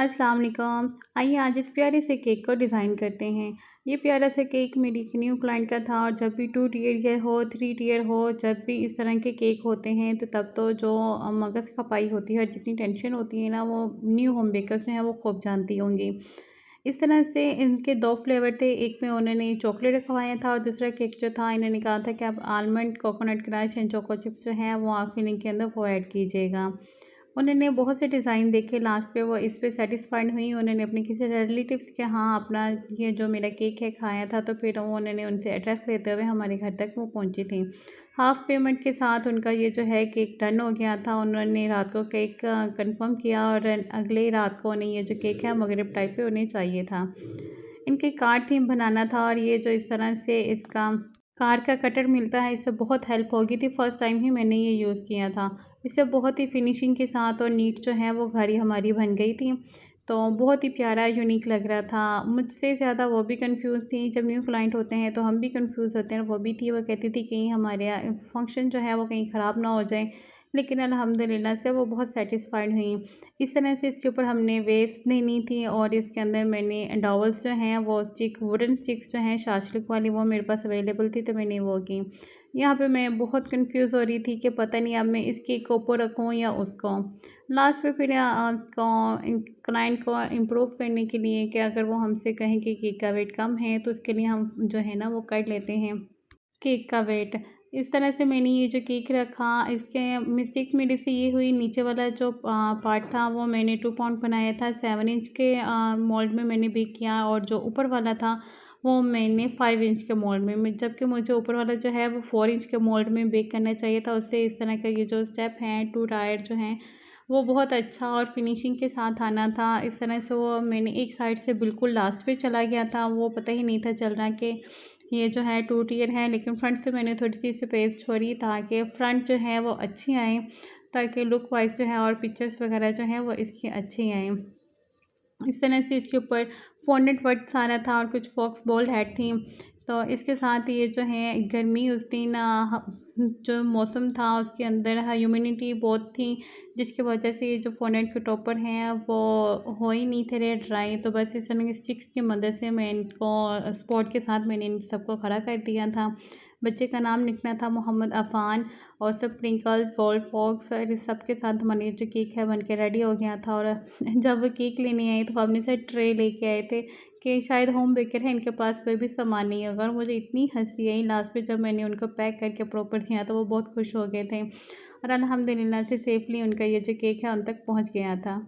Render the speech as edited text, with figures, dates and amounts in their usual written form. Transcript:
अस्सलाम वालेकुम। आइए आज इस प्यारे से केक को डिज़ाइन करते हैं। ये प्यारा सा केक मेरी एक न्यू क्लाइंट का था और जब भी 2 टियर या हो 3 टियर हो, जब भी इस तरह के केक होते हैं तो तब तो जो मगज़ खपाई होती है और जितनी टेंशन होती है ना, वो न्यू होम बेकर्स जो हैं वो खूब जानती होंगी। इस तरह से इनके 2 फ्लेवर थे, एक में उन्होंने चॉकलेट रखवाया था और दूसरा केक जो था इन्होंने कहा था कि आप almond, coconut crunch and choco chips जो हैं वो आप फिलिंग के अंदर वो ऐड कीजिएगा। उन्होंने बहुत से डिज़ाइन देखे, लास्ट पे वो इस पे सैटिस्फाइड हुई। उन्होंने अपने किसी रिलेटिव्स के यहाँ अपना ये जो मेरा केक है खाया था, तो फिर वो उन्होंने उनसे एड्रेस लेते हुए हमारे घर तक वो पहुँची थी। हाफ़ पेमेंट के साथ उनका ये जो है केक डन हो गया था। उन्होंने रात को केक कंफ़र्म किया और अगले ही रात को उन्हें ये जो केक है मगरिब टाइप पे उन्हें चाहिए था। इनके कार्ड थीम बनाना था और ये जो इस तरह से इसका कार का कटर मिलता है, इससे बहुत हेल्प हो गई थी। फर्स्ट टाइम ही मैंने ये यूज़ किया था। इससे बहुत ही फिनिशिंग के साथ और नीट जो है वो घड़ी हमारी बन गई थी। तो बहुत ही प्यारा यूनिक लग रहा था। मुझसे ज़्यादा वो भी कन्फ्यूज़ थी। जब न्यू क्लाइंट होते हैं तो हम भी कन्फ्यूज़ होते हैं, वो भी थी। वो कहती थी कहीं हमारे यहाँ फंक्शन जो है वो कहीं ख़राब ना हो जाए। लेकिन अल्हम्दुलिल्लाह से वो बहुत सैटिस्फाइड हुई। इस तरह से इसके ऊपर हमने वेव्स देनी थी और इसके अंदर मैंने डॉवल्स जो हैं वो स्टिक वुडन स्टिक्स जो हैं शाशलिक वाली, वो मेरे पास अवेलेबल थी तो मैंने वो की। यहाँ पे मैं बहुत कंफ्यूज हो रही थी कि पता नहीं अब मैं इस केक को ऊपर रखूँ या उसको। लास्ट में फिर उसको क्लाइंट को इम्प्रूव करने के लिए कि अगर वो हमसे कहें कि केक का वेट कम है तो उसके लिए हम जो है ना वो कर लेते हैं केक का वेट। इस तरह से मैंने ये जो केक रखा, इसके मिस्टेक मेरे से ये हुई, नीचे वाला जो पार्ट था वो मैंने 2 पाउंड बनाया था, 7 इंच के मोल्ड में मैंने बेक किया और जो ऊपर वाला था वो मैंने 5 इंच के मोल्ड में जबकि मुझे ऊपर वाला जो है वो 4 इंच के मोल्ड में बेक करना चाहिए था। उससे इस तरह का ये जो स्टेप हैं 2 टायर जो हैं वो बहुत अच्छा और फिनिशिंग के साथ आना था। इस तरह से वो मैंने एक साइड से बिल्कुल लास्ट पे चला गया था, वो पता ही नहीं था चल रहा कि ये जो है 2 टियर है, लेकिन फ्रंट से मैंने थोड़ी-सी स्पेस छोड़ी ताकि फ्रंट जो है वो अच्छी आए, ताकि लुक वाइज़ जो है और पिक्चर्स वगैरह जो हैं वो इसकी अच्छी आएँ। इस तरह से इसके ऊपर फ़ॉन्डेंट वर्क आ रहा था और कुछ फॉक्स बॉल हेड थी। तो इसके साथ ये जो है गर्मी उस दिन जो मौसम था उसके अंदर ह्यूमिडिटी बहुत थी, जिसकी वजह से ये जो फ़ॉन्डेंट के टॉपर हैं वो हो ही नहीं थे रहे ड्राई। तो बस इस तरह के स्टिक्स की मदद से मैं इनको स्पॉट के साथ मैंने इन सबको खड़ा कर दिया था। बच्चे का नाम लिखना था मोहम्मद अफ़ान और सब स्प्रिंकल्स, गोल्ड फॉक्स और इस सब के साथ हमारा ये जो केक है बन के रेडी हो गया था। और जब वो केक लेने आई तो अपने साथ ट्रे लेके आए थे कि शायद होम बेकर है, इनके पास कोई भी सामान नहीं होगा। और मुझे इतनी हँसी आई लास्ट में जब मैंने उनको पैक करके प्रॉपर दिया तो वो बहुत खुश हो गए थे और अल्हम्दुलिल्लाह से सेफ़ली उनका ये जो केक है उन तक पहुँच गया था।